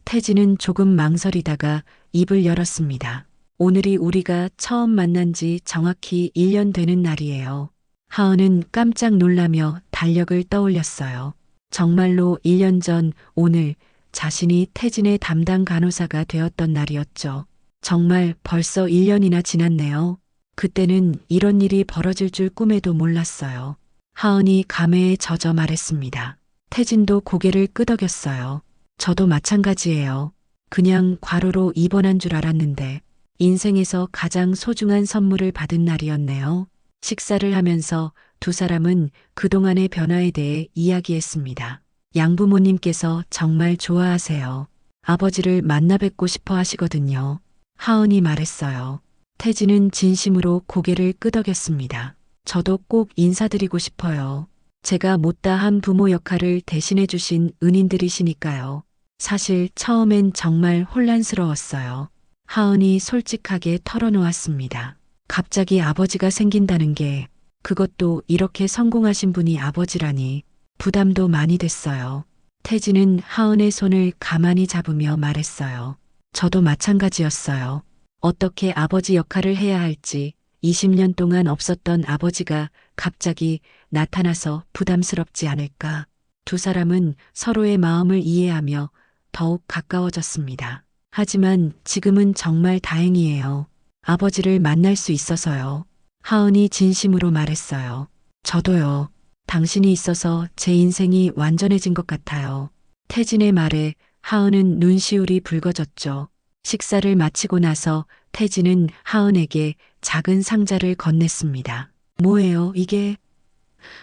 태진은 조금 망설이다가 입을 열었습니다. 오늘이 우리가 처음 만난 지 정확히 1년 되는 날이에요. 하은은 깜짝 놀라며 달력을 떠올렸어요. 정말로 1년 전 오늘 자신이 태진의 담당 간호사가 되었던 날이었죠. 정말 벌써 1년이나 지났네요. 그때는 이런 일이 벌어질 줄 꿈에도 몰랐어요. 하은이 감회에 젖어 말했습니다. 태진도 고개를 끄덕였어요. 저도 마찬가지예요. 그냥 과로로 입원한 줄 알았는데 인생에서 가장 소중한 선물을 받은 날이었네요. 식사를 하면서 두 사람은 그동안의 변화에 대해 이야기했습니다. 양부모님께서 정말 좋아하세요. 아버지를 만나 뵙고 싶어 하시거든요. 하은이 말했어요. 태진은 진심으로 고개를 끄덕였습니다. 저도 꼭 인사드리고 싶어요. 제가 못다한 부모 역할을 대신해 주신 은인들이시니까요. 사실 처음엔 정말 혼란스러웠어요. 하은이 솔직하게 털어놓았습니다. 갑자기 아버지가 생긴다는 게 그것도 이렇게 성공하신 분이 아버지라니 부담도 많이 됐어요. 태진은 하은의 손을 가만히 잡으며 말했어요. 저도 마찬가지였어요. 어떻게 아버지 역할을 해야 할지 20년 동안 없었던 아버지가 갑자기 나타나서 부담스럽지 않을까. 두 사람은 서로의 마음을 이해하며 더욱 가까워졌습니다. 하지만 지금은 정말 다행이에요. 아버지를 만날 수 있어서요. 하은이 진심으로 말했어요. 저도요. 당신이 있어서 제 인생이 완전해진 것 같아요. 태진의 말에 하은은 눈시울이 붉어졌죠. 식사를 마치고 나서 태진은 하은에게 작은 상자를 건넸습니다. 뭐예요, 이게?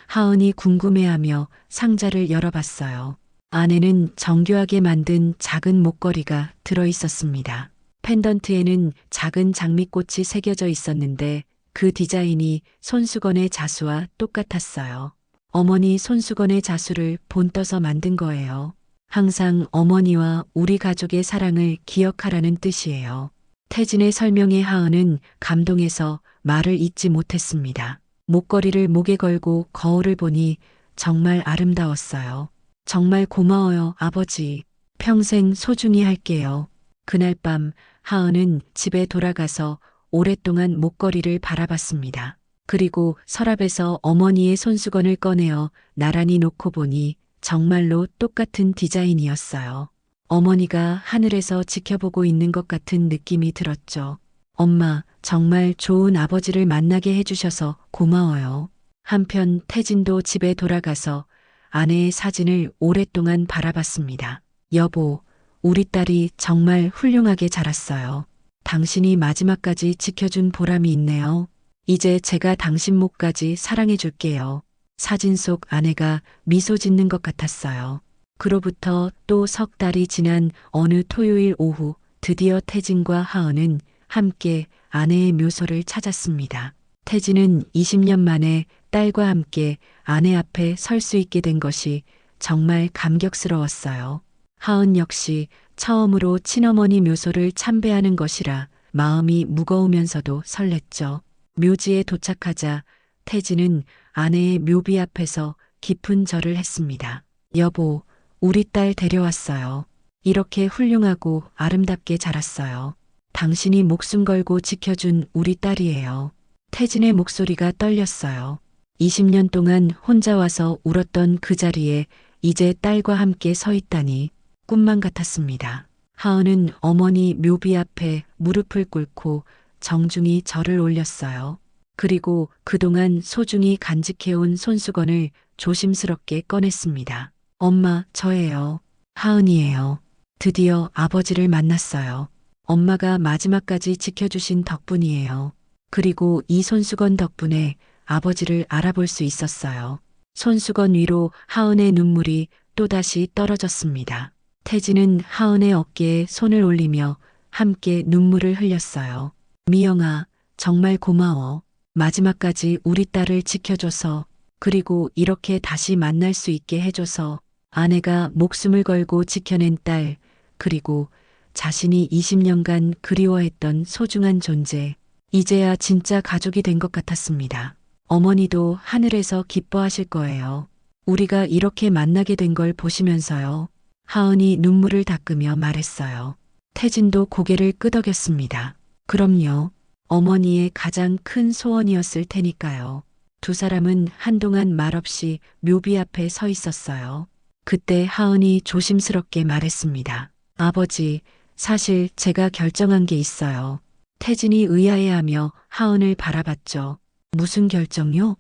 하은이 궁금해하며 상자를 열어봤어요. 안에는 정교하게 만든 작은 목걸이가 들어있었습니다. 펜던트에는 작은 장미꽃이 새겨져 있었는데 그 디자인이 손수건의 자수와 똑같았어요. 어머니 손수건의 자수를 본떠서 만든 거예요. 항상 어머니와 우리 가족의 사랑을 기억하라는 뜻이에요. 태진의 설명에 하은은 감동해서 말을 잇지 못했습니다. 목걸이를 목에 걸고 거울을 보니 정말 아름다웠어요. 정말 고마워요, 아버지. 평생 소중히 할게요. 그날 밤 하은은 집에 돌아가서 오랫동안 목걸이를 바라봤습니다. 그리고 서랍에서 어머니의 손수건을 꺼내어 나란히 놓고 보니 정말로 똑같은 디자인이었어요. 어머니가 하늘에서 지켜보고 있는 것 같은 느낌이 들었죠. 엄마, 정말 좋은 아버지를 만나게 해주셔서 고마워요. 한편 태진도 집에 돌아가서 아내의 사진을 오랫동안 바라봤습니다. 여보, 우리 딸이 정말 훌륭하게 자랐어요. 당신이 마지막까지 지켜준 보람이 있네요. 이제 제가 당신 목까지 사랑해줄게요. 사진 속 아내가 미소 짓는 것 같았어요. 그로부터 또 석 달이 지난 어느 토요일 오후 드디어 태진과 하은은 함께 아내의 묘소를 찾았습니다. 태진은 20년 만에 딸과 함께 아내 앞에 설 수 있게 된 것이 정말 감격스러웠어요. 하은 역시 처음으로 친어머니 묘소를 참배하는 것이라 마음이 무거우면서도 설렜죠. 묘지에 도착하자 태진은 아내의 묘비 앞에서 깊은 절을 했습니다. 여보, 우리 딸 데려왔어요. 이렇게 훌륭하고 아름답게 자랐어요. 당신이 목숨 걸고 지켜준 우리 딸이에요. 태진의 목소리가 떨렸어요. 20년 동안 혼자 와서 울었던 그 자리에 이제 딸과 함께 서 있다니 꿈만 같았습니다. 하은은 어머니 묘비 앞에 무릎을 꿇고 정중히 절을 올렸어요. 그리고 그동안 소중히 간직해온 손수건을 조심스럽게 꺼냈습니다. 엄마, 저예요. 하은이에요. 드디어 아버지를 만났어요. 엄마가 마지막까지 지켜주신 덕분이에요. 그리고 이 손수건 덕분에 아버지를 알아볼 수 있었어요. 손수건 위로 하은의 눈물이 또다시 떨어졌습니다. 태진은 하은의 어깨에 손을 올리며 함께 눈물을 흘렸어요. 미영아, 정말 고마워. 마지막까지 우리 딸을 지켜줘서, 그리고 이렇게 다시 만날 수 있게 해줘서, 아내가 목숨을 걸고 지켜낸 딸, 그리고 자신이 20년간 그리워했던 소중한 존재, 이제야 진짜 가족이 된 것 같았습니다. 어머니도 하늘에서 기뻐하실 거예요. 우리가 이렇게 만나게 된 걸 보시면서요. 하은이 눈물을 닦으며 말했어요. 태진도 고개를 끄덕였습니다. 그럼요. 어머니의 가장 큰 소원이었을 테니까요. 두 사람은 한동안 말없이 묘비 앞에 서 있었어요. 그때 하은이 조심스럽게 말했습니다. 아버지, 사실 제가 결정한 게 있어요. 태진이 의아해하며 하은을 바라봤죠. 무슨 결정요?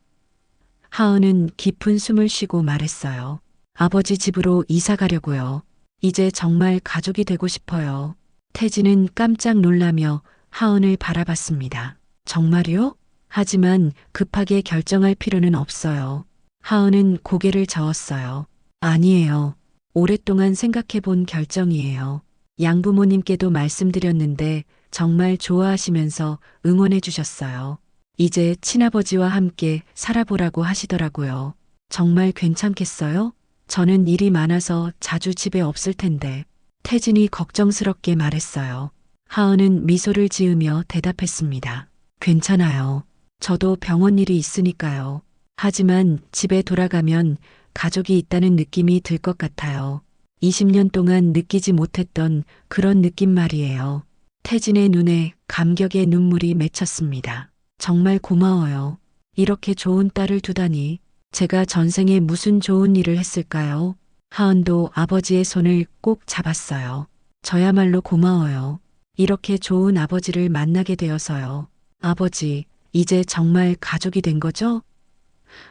하은은 깊은 숨을 쉬고 말했어요. 아버지 집으로 이사 가려고요. 이제 정말 가족이 되고 싶어요. 태진은 깜짝 놀라며 하은을 바라봤습니다. 정말요? 하지만 급하게 결정할 필요는 없어요. 하은은 고개를 저었어요. 아니에요. 오랫동안 생각해 본 결정이에요. 양부모님께도 말씀드렸는데 정말 좋아하시면서 응원해 주셨어요. 이제 친아버지와 함께 살아보라고 하시더라고요. 정말 괜찮겠어요? 저는 일이 많아서 자주 집에 없을 텐데. 태진이 걱정스럽게 말했어요. 하은은 미소를 지으며 대답했습니다. 괜찮아요. 저도 병원 일이 있으니까요. 하지만 집에 돌아가면 가족이 있다는 느낌이 들 것 같아요. 20년 동안 느끼지 못했던 그런 느낌 말이에요. 태진의 눈에 감격의 눈물이 맺혔습니다. 정말 고마워요. 이렇게 좋은 딸을 두다니. 제가 전생에 무슨 좋은 일을 했을까요? 하은도 아버지의 손을 꼭 잡았어요. 저야말로 고마워요. 이렇게 좋은 아버지를 만나게 되어서요. 아버지, 이제 정말 가족이 된 거죠?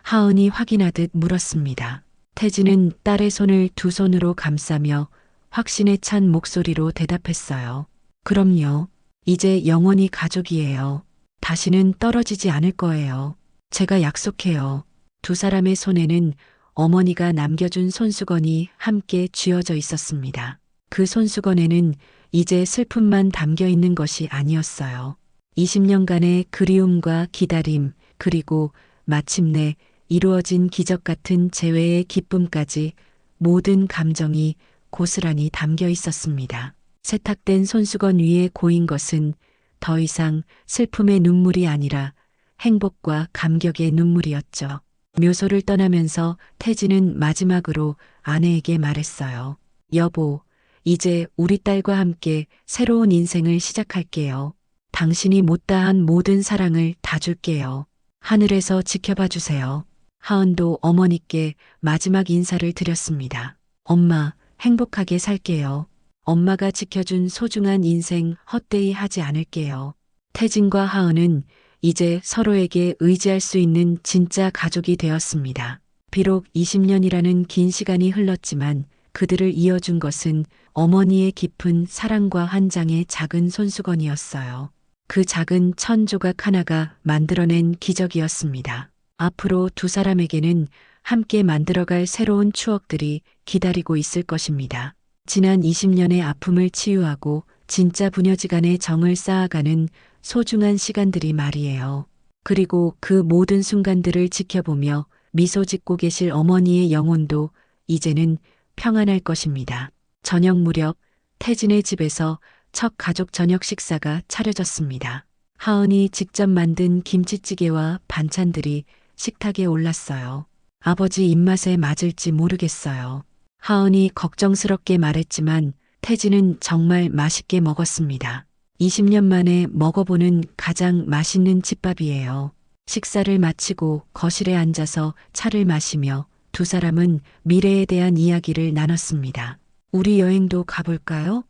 하은이 확인하듯 물었습니다. 태진은 딸의 손을 두 손으로 감싸며 확신에 찬 목소리로 대답했어요. 그럼요. 이제 영원히 가족이에요. 다시는 떨어지지 않을 거예요. 제가 약속해요. 두 사람의 손에는 어머니가 남겨준 손수건이 함께 쥐어져 있었습니다. 그 손수건에는 이제 슬픔만 담겨 있는 것이 아니었어요. 20년간의 그리움과 기다림, 그리고 마침내 이루어진 기적 같은 재회의 기쁨까지 모든 감정이 고스란히 담겨 있었습니다. 세탁된 손수건 위에 고인 것은 더 이상 슬픔의 눈물이 아니라 행복과 감격의 눈물이었죠. 묘소를 떠나면서 태진은 마지막으로 아내에게 말했어요. 여보, 이제 우리 딸과 함께 새로운 인생을 시작할게요. 당신이 못다한 모든 사랑을 다 줄게요. 하늘에서 지켜봐 주세요. 하은도 어머니께 마지막 인사를 드렸습니다. 엄마, 행복하게 살게요. 엄마가 지켜준 소중한 인생 헛되이 하지 않을게요. 태진과 하은은 이제 서로에게 의지할 수 있는 진짜 가족이 되었습니다. 비록 20년이라는 긴 시간이 흘렀지만 그들을 이어준 것은 어머니의 깊은 사랑과 한 장의 작은 손수건이었어요. 그 작은 천 조각 하나가 만들어낸 기적이었습니다. 앞으로 두 사람에게는 함께 만들어갈 새로운 추억들이 기다리고 있을 것입니다. 지난 20년의 아픔을 치유하고 진짜 부녀지간의 정을 쌓아가는 소중한 시간들이 말이에요. 그리고 그 모든 순간들을 지켜보며 미소 짓고 계실 어머니의 영혼도 이제는 평안할 것입니다. 저녁 무렵 태진의 집에서 첫 가족 저녁 식사가 차려졌습니다. 하은이 직접 만든 김치찌개와 반찬들이 식탁에 올랐어요. 아버지 입맛에 맞을지 모르겠어요. 하은이 걱정스럽게 말했지만 태진은 정말 맛있게 먹었습니다. 20년 만에 먹어보는 가장 맛있는 집밥이에요. 식사를 마치고 거실에 앉아서 차를 마시며 두 사람은 미래에 대한 이야기를 나눴습니다. 우리 여행도 가볼까요?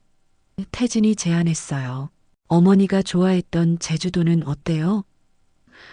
태진이 제안했어요. 어머니가 좋아했던 제주도는 어때요?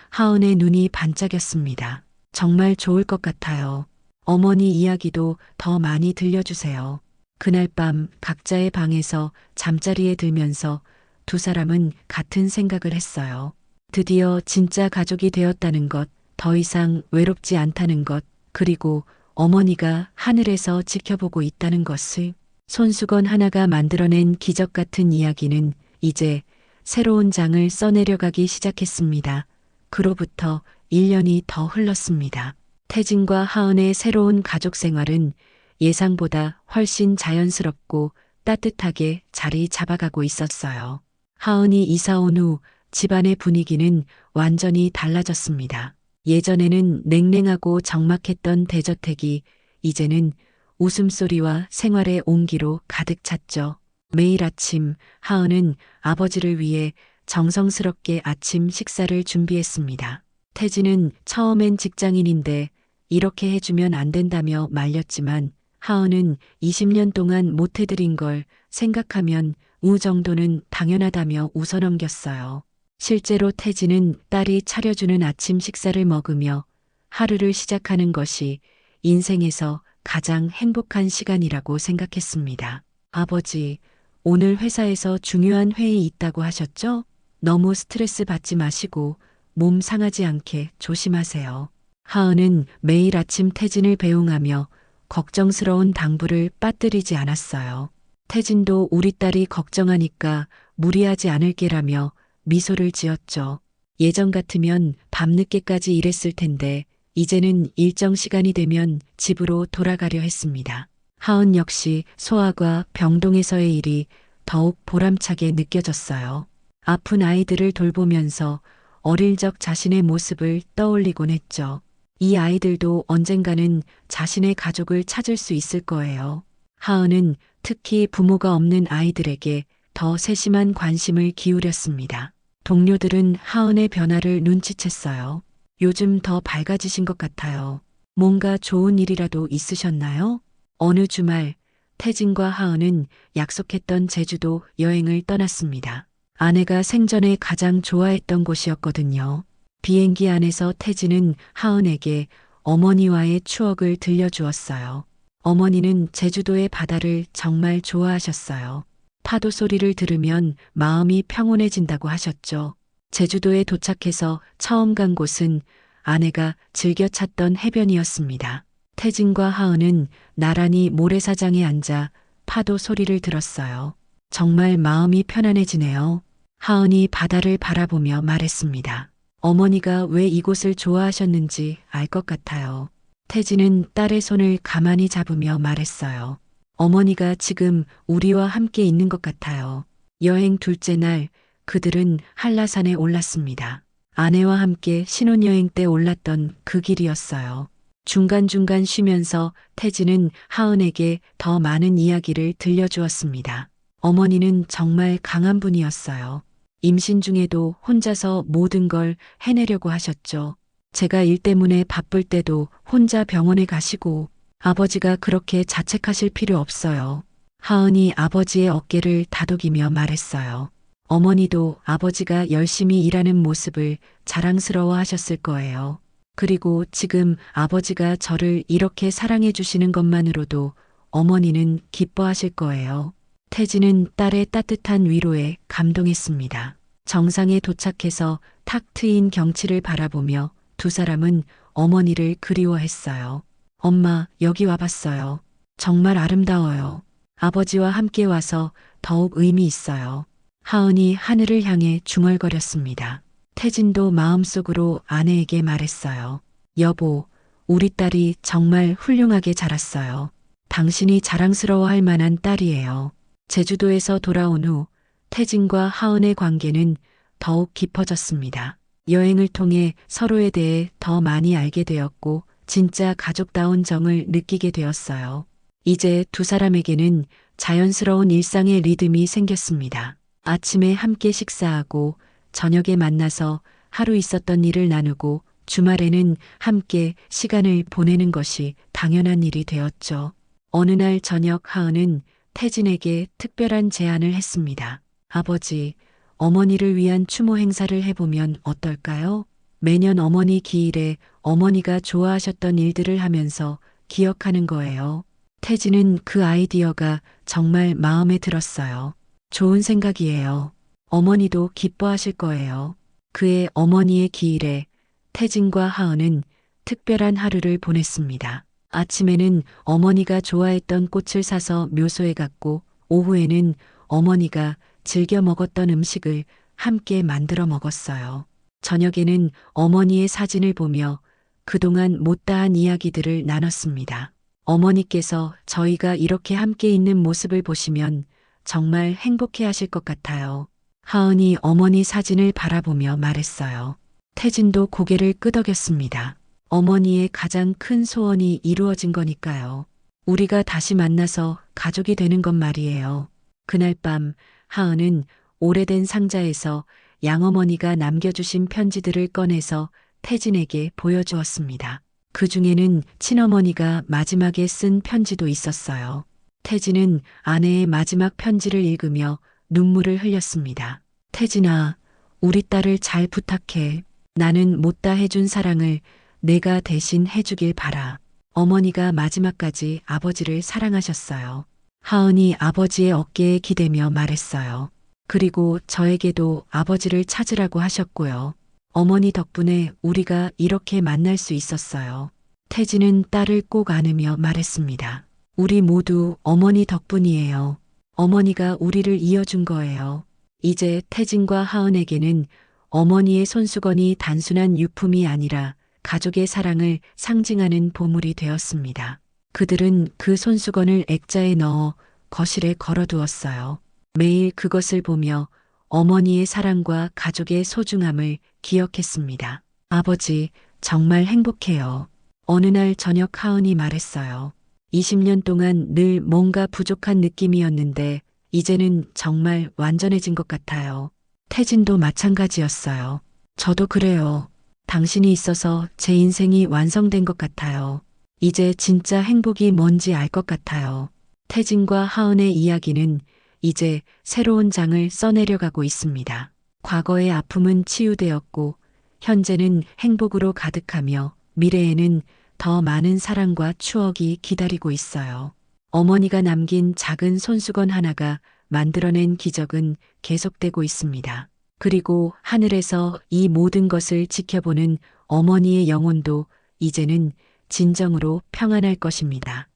하은의 눈이 반짝였습니다. 정말 좋을 것 같아요. 어머니 이야기도 더 많이 들려주세요. 그날 밤 각자의 방에서 잠자리에 들면서 두 사람은 같은 생각을 했어요. 드디어 진짜 가족이 되었다는 것, 더 이상 외롭지 않다는 것, 그리고 어머니가 하늘에서 지켜보고 있다는 것을. 손수건 하나가 만들어낸 기적 같은 이야기는 이제 새로운 장을 써내려가기 시작했습니다. 그로부터 1년이 더 흘렀습니다. 태진과 하은의 새로운 가족 생활은 예상보다 훨씬 자연스럽고 따뜻하게 자리 잡아가고 있었어요. 하은이 이사 온 후 집안의 분위기는 완전히 달라졌습니다. 예전에는 냉랭하고 적막했던 대저택이 이제는 웃음소리와 생활의 온기로 가득 찼죠. 매일 아침 하은은 아버지를 위해 정성스럽게 아침 식사를 준비했습니다. 태진은 처음엔 직장인인데 이렇게 해주면 안 된다며 말렸지만 하은은 20년 동안 못해드린 걸 생각하면 정도는 당연하다며 웃어넘겼어요. 실제로 태진은 딸이 차려주는 아침 식사를 먹으며 하루를 시작하는 것이 인생에서 가장 행복한 시간이라고 생각했습니다. 아버지, 오늘 회사에서 중요한 회의 있다고 하셨죠? 너무 스트레스 받지 마시고 몸 상하지 않게 조심하세요. 하은은 매일 아침 태진을 배웅하며 걱정스러운 당부를 빠뜨리지 않았어요. 태진도 우리 딸이 걱정하니까 무리하지 않을게라며 미소를 지었죠. 예전 같으면 밤늦게까지 일했을 텐데 이제는 일정 시간이 되면 집으로 돌아가려 했습니다. 하은 역시 소아과 병동에서의 일이 더욱 보람차게 느껴졌어요. 아픈 아이들을 돌보면서 어릴 적 자신의 모습을 떠올리곤 했죠. 이 아이들도 언젠가는 자신의 가족을 찾을 수 있을 거예요. 하은은 특히 부모가 없는 아이들에게 더 세심한 관심을 기울였습니다. 동료들은 하은의 변화를 눈치챘어요. 요즘 더 밝아지신 것 같아요. 뭔가 좋은 일이라도 있으셨나요? 어느 주말 태진과 하은은 약속했던 제주도 여행을 떠났습니다. 아내가 생전에 가장 좋아했던 곳이었거든요. 비행기 안에서 태진은 하은에게 어머니와의 추억을 들려주었어요. 어머니는 제주도의 바다를 정말 좋아하셨어요. 파도 소리를 들으면 마음이 평온해진다고 하셨죠. 제주도에 도착해서 처음 간 곳은 아내가 즐겨 찾던 해변이었습니다. 태진과 하은은 나란히 모래사장에 앉아 파도 소리를 들었어요. 정말 마음이 편안해지네요. 하은이 바다를 바라보며 말했습니다. 어머니가 왜 이곳을 좋아하셨는지 알 것 같아요. 태진은 딸의 손을 가만히 잡으며 말했어요. 어머니가 지금 우리와 함께 있는 것 같아요. 여행 둘째 날 그들은 한라산에 올랐습니다. 아내와 함께 신혼여행 때 올랐던 그 길이었어요. 중간중간 쉬면서 태진은 하은에게 더 많은 이야기를 들려주었습니다. 어머니는 정말 강한 분이었어요. 임신 중에도 혼자서 모든 걸 해내려고 하셨죠. 제가 일 때문에 바쁠 때도 혼자 병원에 가시고 아버지가 그렇게 자책하실 필요 없어요. 하은이 아버지의 어깨를 다독이며 말했어요. 어머니도 아버지가 열심히 일하는 모습을 자랑스러워 하셨을 거예요. 그리고 지금 아버지가 저를 이렇게 사랑해 주시는 것만으로도 어머니는 기뻐하실 거예요. 태진은 딸의 따뜻한 위로에 감동했습니다. 정상에 도착해서 탁 트인 경치를 바라보며 두 사람은 어머니를 그리워했어요. 엄마, 여기 와봤어요. 정말 아름다워요. 아버지와 함께 와서 더욱 의미 있어요. 하은이 하늘을 향해 중얼거렸습니다. 태진도 마음속으로 아내에게 말했어요. 여보, 우리 딸이 정말 훌륭하게 자랐어요. 당신이 자랑스러워할 만한 딸이에요. 제주도에서 돌아온 후 태진과 하은의 관계는 더욱 깊어졌습니다. 여행을 통해 서로에 대해 더 많이 알게 되었고 진짜 가족다운 정을 느끼게 되었어요. 이제 두 사람에게는 자연스러운 일상의 리듬이 생겼습니다. 아침에 함께 식사하고 저녁에 만나서 하루 있었던 일을 나누고 주말에는 함께 시간을 보내는 것이 당연한 일이 되었죠. 어느 날 저녁 하은은 태진에게 특별한 제안을 했습니다. 아버지, 어머니를 위한 추모 행사를 해보면 어떨까요? 매년 어머니 기일에 어머니가 좋아하셨던 일들을 하면서 기억하는 거예요. 태진은 그 아이디어가 정말 마음에 들었어요. 좋은 생각이에요. 어머니도 기뻐하실 거예요. 그의 어머니의 기일에 태진과 하은은 특별한 하루를 보냈습니다. 아침에는 어머니가 좋아했던 꽃을 사서 묘소에 갔고, 오후에는 어머니가 즐겨 먹었던 음식을 함께 만들어 먹었어요. 저녁에는 어머니의 사진을 보며 그동안 못다한 이야기들을 나눴습니다. 어머니께서 저희가 이렇게 함께 있는 모습을 보시면 정말 행복해 하실 것 같아요. 하은이 어머니 사진을 바라보며 말했어요. 태진도 고개를 끄덕였습니다. 어머니의 가장 큰 소원이 이루어진 거니까요. 우리가 다시 만나서 가족이 되는 것 말이에요. 그날 밤 하은은 오래된 상자에서 양어머니가 남겨주신 편지들을 꺼내서 태진에게 보여주었습니다. 그 중에는 친어머니가 마지막에 쓴 편지도 있었어요. 태진은 아내의 마지막 편지를 읽으며 눈물을 흘렸습니다. 태진아, 우리 딸을 잘 부탁해. 나는 못다 해준 사랑을 내가 대신 해주길 바라. 어머니가 마지막까지 아버지를 사랑하셨어요. 하은이 아버지의 어깨에 기대며 말했어요. 그리고 저에게도 아버지를 찾으라고 하셨고요. 어머니 덕분에 우리가 이렇게 만날 수 있었어요. 태진은 딸을 꼭 안으며 말했습니다. 우리 모두 어머니 덕분이에요. 어머니가 우리를 이어준 거예요. 이제 태진과 하은에게는 어머니의 손수건이 단순한 유품이 아니라 가족의 사랑을 상징하는 보물이 되었습니다. 그들은 그 손수건을 액자에 넣어 거실에 걸어두었어요. 매일 그것을 보며 어머니의 사랑과 가족의 소중함을 기억했습니다. 아버지, 정말 행복해요. 어느 날 저녁 하은이 말했어요. 20년 동안 늘 뭔가 부족한 느낌이었는데 이제는 정말 완전해진 것 같아요. 태진도 마찬가지였어요. 저도 그래요. 당신이 있어서 제 인생이 완성된 것 같아요. 이제 진짜 행복이 뭔지 알 것 같아요. 태진과 하은의 이야기는 이제 새로운 장을 써내려가고 있습니다. 과거의 아픔은 치유되었고 현재는 행복으로 가득하며 미래에는 더 많은 사랑과 추억이 기다리고 있어요. 어머니가 남긴 작은 손수건 하나가 만들어낸 기적은 계속되고 있습니다. 그리고 하늘에서 이 모든 것을 지켜보는 어머니의 영혼도 이제는 진정으로 평안할 것입니다.